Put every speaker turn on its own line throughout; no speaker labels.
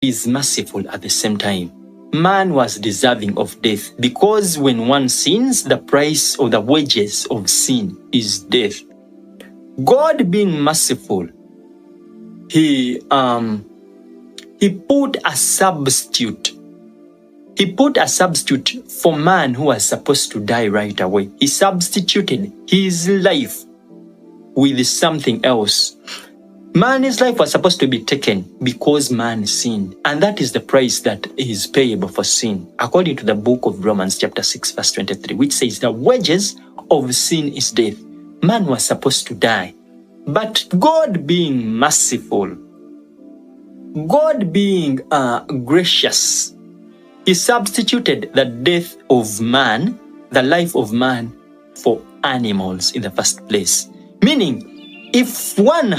is merciful at the same time. Man was deserving of death because when one sins, the price or the wages of sin is death. God being merciful, he put a substitute. He put a substitute for man who was supposed to die right away. He substituted his life with something else. Man's life was supposed to be taken because man sinned. And that is the price that is payable for sin. According to the book of Romans chapter 6 verse 23, which says the wages of sin is death. Man was supposed to die. But God being merciful, God being gracious, he substituted the death of man, the life of man, for animals in the first place. Meaning, if one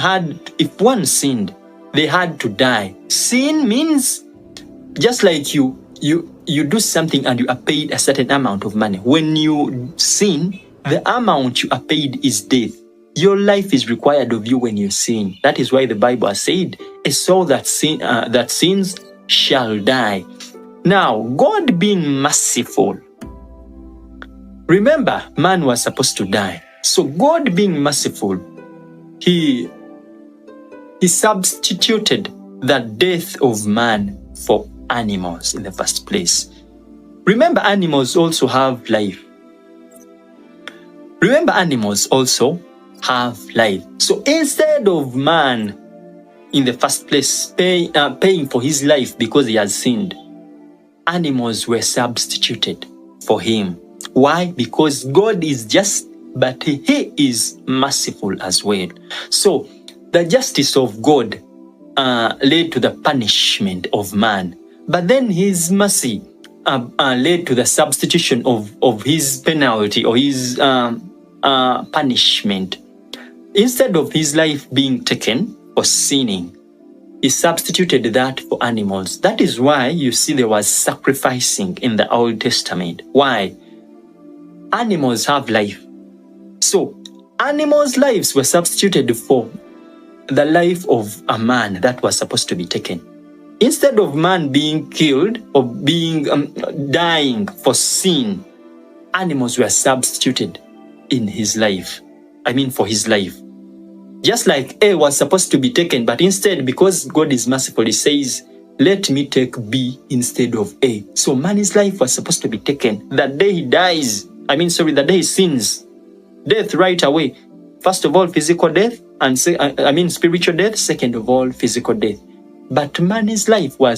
sinned, they had to die. Sin means just like you do something and you are paid a certain amount of money. When you sin, the amount you are paid is death. Your life is required of you when you sin. That is why the Bible has said, a soul that sins shall die. Now, God being merciful, remember, man was supposed to die. So God being merciful, he substituted the death of man for animals in the first place. Remember, animals also have life. Remember, animals also have life. So instead of man in the first place paying for his life because he has sinned, animals were substituted for him. Why? Because God is just, but he is merciful as well. So the justice of God led to the punishment of man, but then his mercy led to the substitution of his penalty or his punishment. Instead of his life being taken for sinning, he substituted that for animals. That is why you see there was sacrificing in the Old Testament. Why? Animals have life. So animals' lives were substituted for the life of a man that was supposed to be taken. Instead of man being killed or being dying for sin, animals were substituted in his life. For his life. Just like A was supposed to be taken, but instead, because God is merciful, he says, let me take B instead of A. So man's life was supposed to be taken. The day he dies, the day he sins, death right away. First of all, physical death, and spiritual death. Second of all, physical death. But man's life was